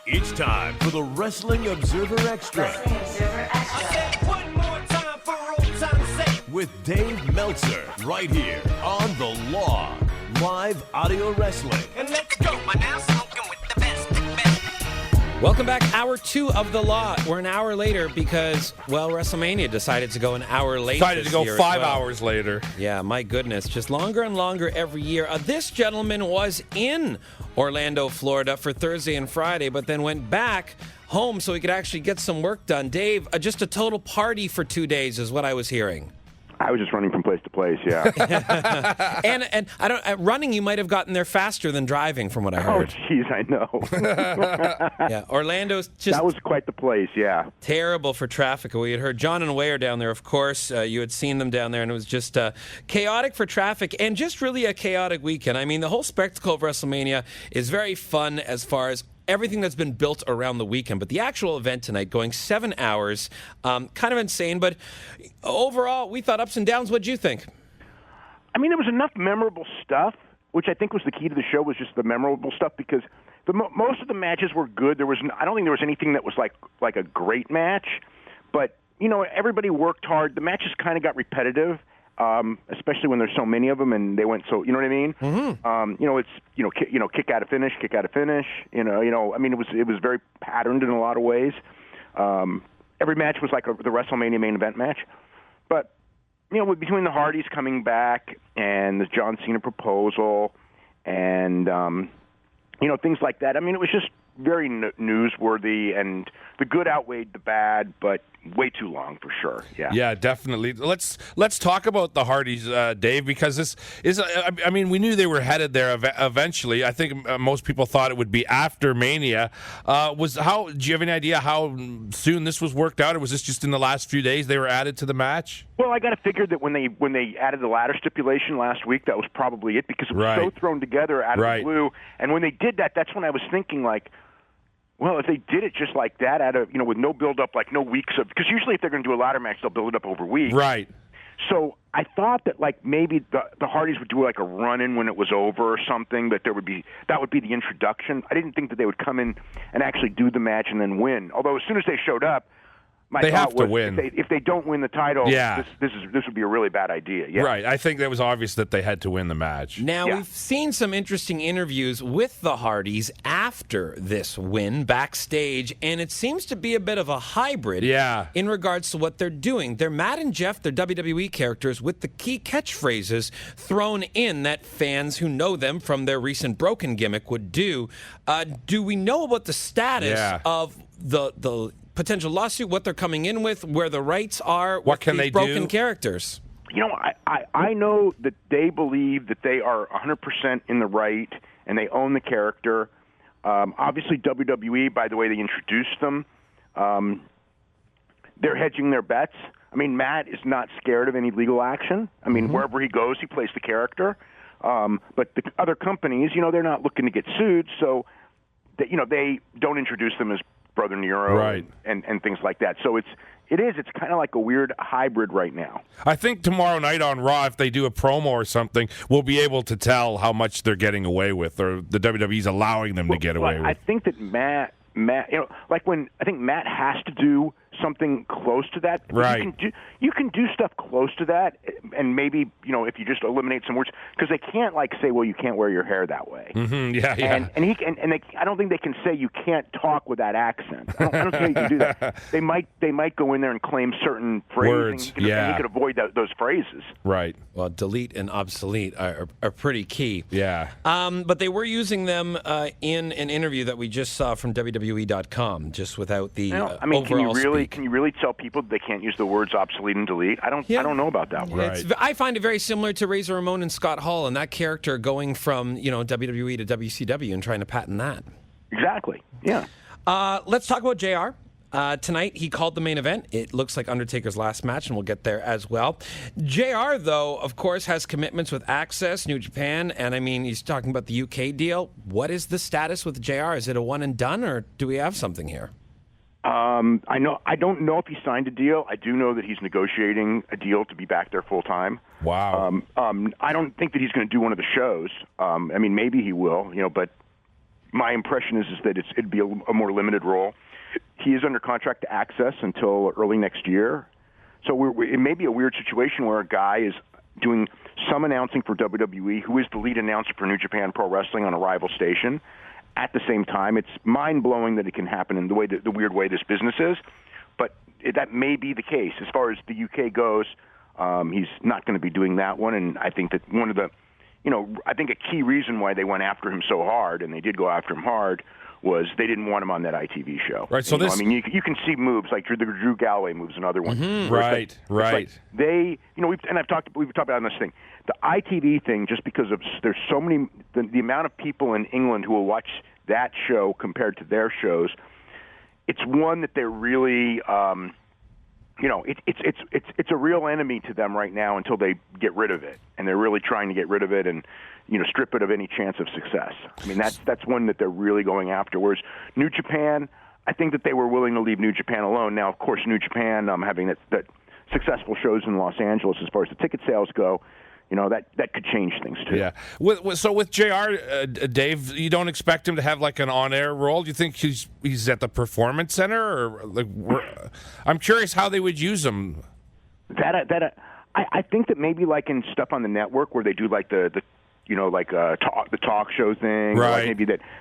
It's time for the Wrestling Observer Extra. I said one more time for old time's sake. With Dave Meltzer, right here on The Law. Live audio wrestling. And let's go. We're now smoking with the best. Welcome back, Hour 2 of The Law. We're an hour later because, well, WrestleMania decided to go an hour later. Decided to go 5 hours later. Yeah, my goodness. Just longer and longer every year. This gentleman was in Orlando, Florida for Thursday and Friday, but then went back home so he could actually get some work done. Dave, just a total party for 2 days is what I was hearing. I was just running from place to place, yeah. And I don't running. You might have gotten there faster than driving, from what I heard. Oh, jeez, I know. Yeah, Orlando's just that was quite the place, yeah. terrible for traffic. We had heard John and Way are down there, of course. You had seen them down there, and it was just chaotic for traffic and just really a chaotic weekend. I mean, the whole spectacle of WrestleMania is very fun as far as everything that's been built around the weekend, but the actual event tonight going 7 hours, kind of insane, but overall we thought ups and downs. What'd you think? I mean, there was enough memorable stuff, which I think was the key to the show, was just the memorable stuff, because most of the matches were good. I don't think there was anything that was like a great match, but you know, everybody worked hard. The matches kind of got repetitive. Especially when there's so many of them, and they went so, you know what I mean? Mm-hmm. You know, it's kick out of finish. You know. I mean, it was very patterned in a lot of ways. Every match was like the WrestleMania main event match, but you know, between the Hardys coming back and the John Cena proposal, and you know, things like that. I mean, it was just very newsworthy, and the good outweighed the bad, but way too long for sure. Yeah, definitely. Let's talk about the Hardys, Dave, because this is. I mean, we knew they were headed there eventually. I think most people thought it would be after Mania. Do you have any idea how soon this was worked out, or was this just in the last few days they were added to the match? Well, I got to figure that when they added the ladder stipulation last week, that was probably it, because it was so thrown together out of the blue. And when they did that, that's when I was thinking, like, well, if they did it just like that, with no build-up, like no weeks of, because usually if they're going to do a ladder match, they'll build it up over weeks. Right. So I thought that like maybe the Hardys would do like a run-in when it was over or something, that would be the introduction. I didn't think that they would come in and actually do the match and then win. Although as soon as they showed up, they have to win. If they don't win the title, this would be a really bad idea. Yeah. Right. I think that was obvious that they had to win the match. Now, we've seen some interesting interviews with the Hardys after this win backstage, and it seems to be a bit of a hybrid in regards to what they're doing. They're Matt and Jeff, they're WWE characters, with the key catchphrases thrown in that fans who know them from their recent Broken gimmick would do. Do we know about the status of the potential lawsuit, what they're coming in with, where the rights are, what can they broken do? Characters? You know, I know that they believe that they are 100% in the right and they own the character. Obviously, WWE, by the way they introduced them, they're hedging their bets. I mean, Matt is not scared of any legal action. I mean, wherever he goes, he plays the character. But the other companies, you know, they're not looking to get sued, so they don't introduce them as Brother Nero and things like that. So it's kind of like a weird hybrid right now. I think tomorrow night on Raw, if they do a promo or something, we'll be able to tell how much they're getting away with, or the WWE's allowing them to get away with. I think that Matt, like when I think Matt has to do something close to that. Right. You can do stuff close to that, and maybe if you just eliminate some words, because they can't like say, well, you can't wear your hair that way. Mm-hmm. Yeah. I don't think they can say you can't talk with that accent. I don't think you can do that. They might go in there and claim certain phrases. Words. And you could avoid those phrases. Right. Well, delete and obsolete are pretty key. Yeah. But they were using them in an interview that we just saw from WWE.com, just without the overall can you really tell people that they can't use the words obsolete and delete? I don't know about that one. Right. I find it very similar to Razor Ramon and Scott Hall and that character going from WWE to WCW and trying to patent that. Exactly. Yeah. Let's talk about JR. Tonight, he called the main event. It looks like Undertaker's last match, and we'll get there as well. JR, though, of course, has commitments with Access, New Japan, and, I mean, he's talking about the UK deal. What is the status with JR? Is it a one and done, or do we have something here? I don't know if he signed a deal. I do know that he's negotiating a deal to be back there full time. Wow. I don't think that he's going to do one of the shows. I mean, maybe he will, but my impression is that it'd be a more limited role. He is under contract to Access until early next year. So it may be a weird situation where a guy is doing some announcing for WWE, who is the lead announcer for New Japan Pro Wrestling on a rival station. At the same time, it's mind-blowing that it can happen in the weird way this business is. But that may be the case. As far as the UK goes, he's not going to be doing that one. And I think that one of the, I think a key reason why they went after him so hard, and they did go after him hard, was they didn't want him on that ITV show. Right. So I mean, you can see moves like the Drew Galloway moves, another one. Mm-hmm. Right. Like we've talked about on this thing, the ITV thing, just because of there's so many, the amount of people in England who will watch that show compared to their shows. It's one that they're really, it's a real enemy to them right now until they get rid of it, and they're really trying to get rid of it and strip it of any chance of success. I mean, that's one that they're really going after. Whereas New Japan, I think that they were willing to leave New Japan alone. Now, of course, New Japan having that successful shows in Los Angeles as far as the ticket sales go. That could change things, too. Yeah. So with JR, Dave, you don't expect him to have like an on-air role? Do you think he's at the Performance Center? Or I'm curious how they would use him. I think that maybe like in stuff on the network where they do like the talk show thing. Right. Or like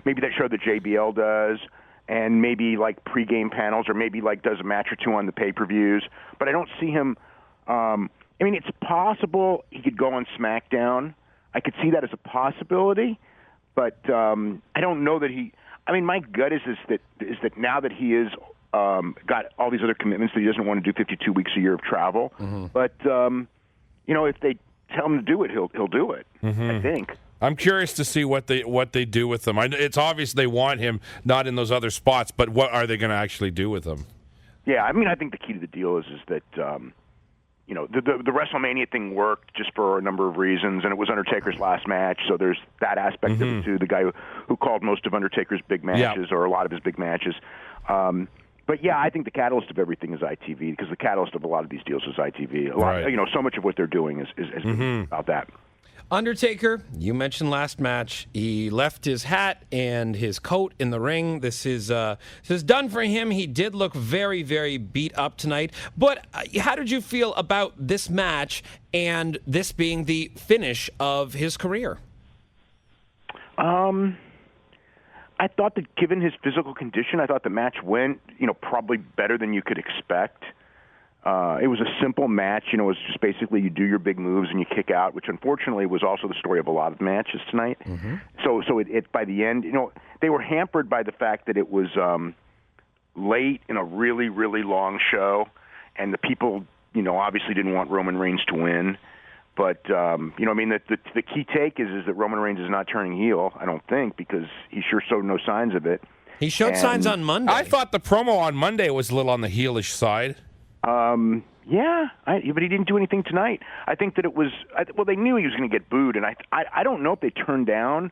maybe that show that JBL does. And maybe like pregame panels, or maybe like does a match or two on the pay-per-views. But I don't see him... I mean, it's possible he could go on Smackdown. I could see that as a possibility, but I don't know that he. I mean, my gut is that now that he is got all these other commitments, that he doesn't want to do 52 weeks a year of travel. Mm-hmm. But if they tell him to do it, he'll do it. Mm-hmm. I think. I'm curious to see what they do with him. It's obvious they want him not in those other spots, but what are they going to actually do with him? Yeah, I mean, I think the key to the deal is that. The WrestleMania thing worked just for a number of reasons, and it was Undertaker's last match, so there's that aspect of it, too, the guy who called most of Undertaker's big matches, or a lot of his big matches. But, yeah, I think the catalyst of everything is ITV, because the catalyst of a lot of these deals is ITV. So much of what they're doing is about that. Undertaker, you mentioned last match, he left his hat and his coat in the ring. This is done for him. He did look very, very beat up tonight. But how did you feel about this match and this being the finish of his career? I thought that given his physical condition, I thought the match went, probably better than you could expect. It was a simple match. It was just basically you do your big moves and you kick out, which unfortunately was also the story of a lot of matches tonight. Mm-hmm. So it by the end, they were hampered by the fact that it was late in a really, really long show, and the people, obviously didn't want Roman Reigns to win. But, the key take is that Roman Reigns is not turning heel, I don't think, because he sure showed no signs of it. He showed signs on Monday. I thought the promo on Monday was a little on the heelish side. But he didn't do anything tonight. I think that it was, they knew he was going to get booed, and I don't know if they turned down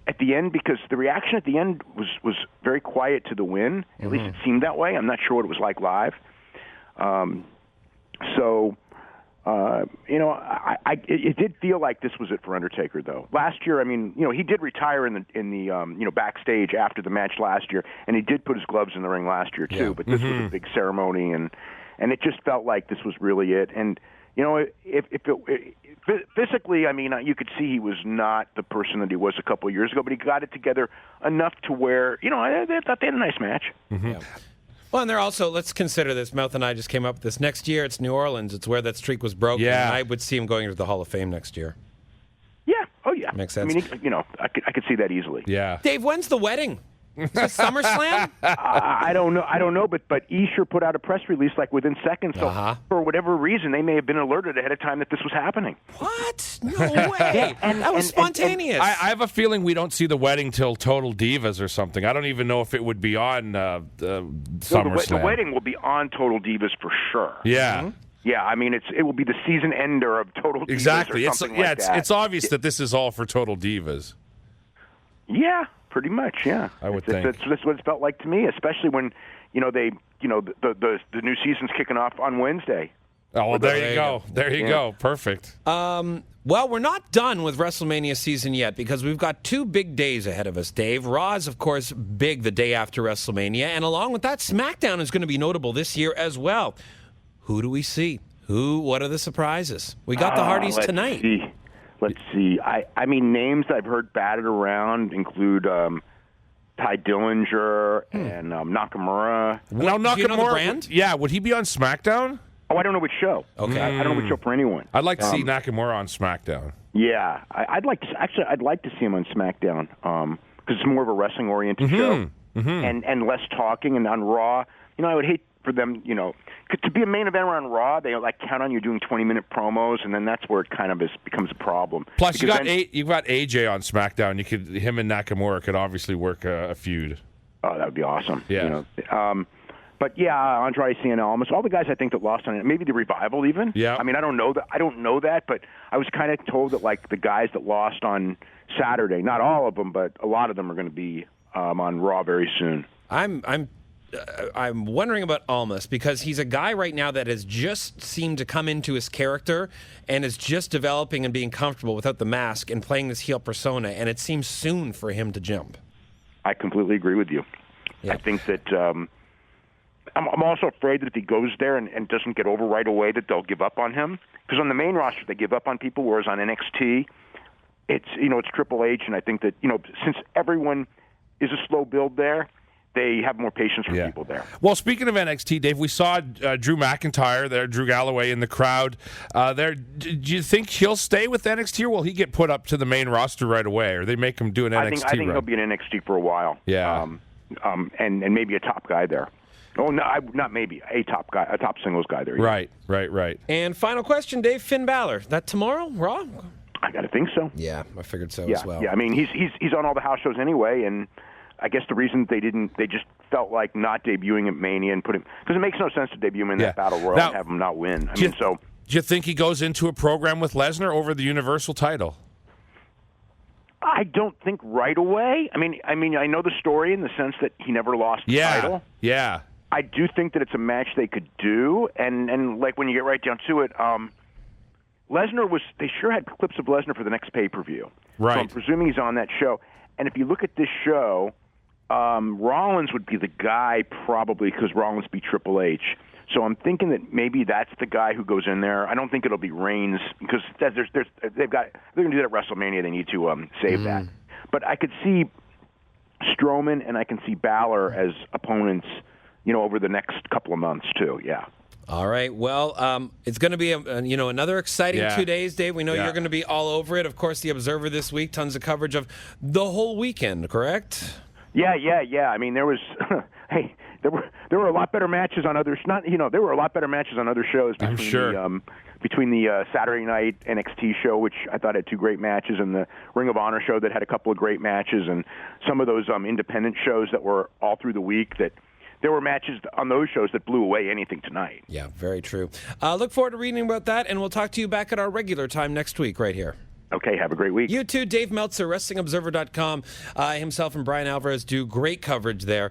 at the end, because the reaction at the end was very quiet to the win. At least it seemed that way. I'm not sure what it was like live. It did feel like this was it for Undertaker, though. Last year, he did retire in the backstage after the match last year, and he did put his gloves in the ring last year too. Yeah. But this was a big ceremony, and it just felt like this was really it. And physically, you could see he was not the person that he was a couple of years ago, but he got it together enough to where I thought they had a nice match. Mm-hmm. Yeah. Well, and they're also, let's consider this. Mouth and I just came up with this. Next year, it's New Orleans. It's where that streak was broken. Yeah. And I would see him going into the Hall of Fame next year. Yeah. Oh, yeah. Makes sense. I could see that easily. Yeah. Dave, when's the wedding? Is it SummerSlam? I don't know, but Esher put out a press release like within seconds. So for whatever reason, they may have been alerted ahead of time that this was happening. What? No way. That was spontaneous. I have a feeling we don't see the wedding till Total Divas or something. I don't even know if it would be on SummerSlam. The wedding will be on Total Divas for sure. Yeah. Mm-hmm. Yeah, it will be the season ender of Total Divas. Exactly. Or something like that. It's obvious that this is all for Total Divas. Yeah. Pretty much, yeah. I would think that's what it felt like to me, especially when the new season's kicking off on Wednesday. Oh, well, there you go. There you go. Perfect. Well, we're not done with WrestleMania season yet because we've got 2 big days ahead of us, Dave. Raw is, of course, big the day after WrestleMania, and along with that, Smackdown is going to be notable this year as well. Who do we see? What are the surprises? We got the Hardys tonight. Let's see. I mean, names I've heard batted around include Ty Dillinger and Nakamura. Now, Nakamura, do you know the brand? Yeah, would he be on SmackDown? Oh, I don't know which show. Okay. I don't know which show for anyone. I'd like to see Nakamura on SmackDown. Yeah, I'd like to see him on SmackDown because it's more of a wrestling oriented show and less talking. And on Raw, I would hate for them, to be a main eventer on Raw. They count on you doing 20-minute promos, and then that's where it kind of becomes a problem. Plus, you've got AJ on SmackDown. Him and Nakamura could obviously work a feud. Oh, that would be awesome. Yeah. But yeah, Andrade Cien Almas, all the guys I think that lost on it, maybe the Revival even. Yeah. I mean, I don't know that, but I was kind of told that the guys that lost on Saturday, not all of them, but a lot of them are going to be on Raw very soon. I'm wondering about Almas because he's a guy right now that has just seemed to come into his character and is just developing and being comfortable without the mask and playing this heel persona, and it seems soon for him to jump. I completely agree with you. Yeah. I think that I'm also afraid that if he goes there and doesn't get over right away, that they'll give up on him. Because on the main roster, they give up on people, whereas on NXT, it's Triple H, and I think that since everyone is a slow build there, they have more patience for people there. Well, speaking of NXT, Dave, we saw Drew McIntyre there, Drew Galloway in the crowd there. Do you think he'll stay with NXT, or will he get put up to the main roster right away, or they make him do an NXT I think run? he'll be in NXT for a while. Yeah. And maybe a top guy there. Oh, no, not maybe. A top guy, a top singles guy there. Right. And final question, Dave, Finn Balor. That tomorrow, Raw? I got to think so. Yeah, I figured so as well. Yeah, I mean, he's on all the house shows anyway, and I guess the reason they just felt like not debuting at Mania and put him, because it makes no sense to debut him in that Battle Royal and have him not win. Do you think he goes into a program with Lesnar over the Universal title? I don't think right away. I mean, I know the story in the sense that he never lost the title. Yeah. I do think that it's a match they could do, and like when you get right down to it, they sure had clips of Lesnar for the next pay-per-view. Right. So I'm presuming he's on that show. And if you look at this show, Rollins would be the guy probably because Rollins beat Triple H. So I'm thinking that maybe that's the guy who goes in there. I don't think it'll be Reigns because they're going to do that at WrestleMania. They need to save that. But I could see Strowman and I can see Balor as opponents, over the next couple of months too. Yeah. All right. Well, it's going to be another exciting 2 days, Dave. We know you're going to be all over it. Of course, the Observer this week, tons of coverage of the whole weekend. Correct? Yeah. I mean, there was there were a lot better matches on others. There were a lot better matches on other shows. I'm sure. Between the Saturday night NXT show, which I thought had 2 great matches, and the Ring of Honor show that had a couple of great matches, and some of those independent shows that were all through the week that. There were matches on those shows that blew away anything tonight. Yeah, very true. Look forward to reading about that, and we'll talk to you back at our regular time next week right here. Okay, have a great week. You too, Dave Meltzer, WrestlingObserver.com. Himself and Brian Alvarez do great coverage there.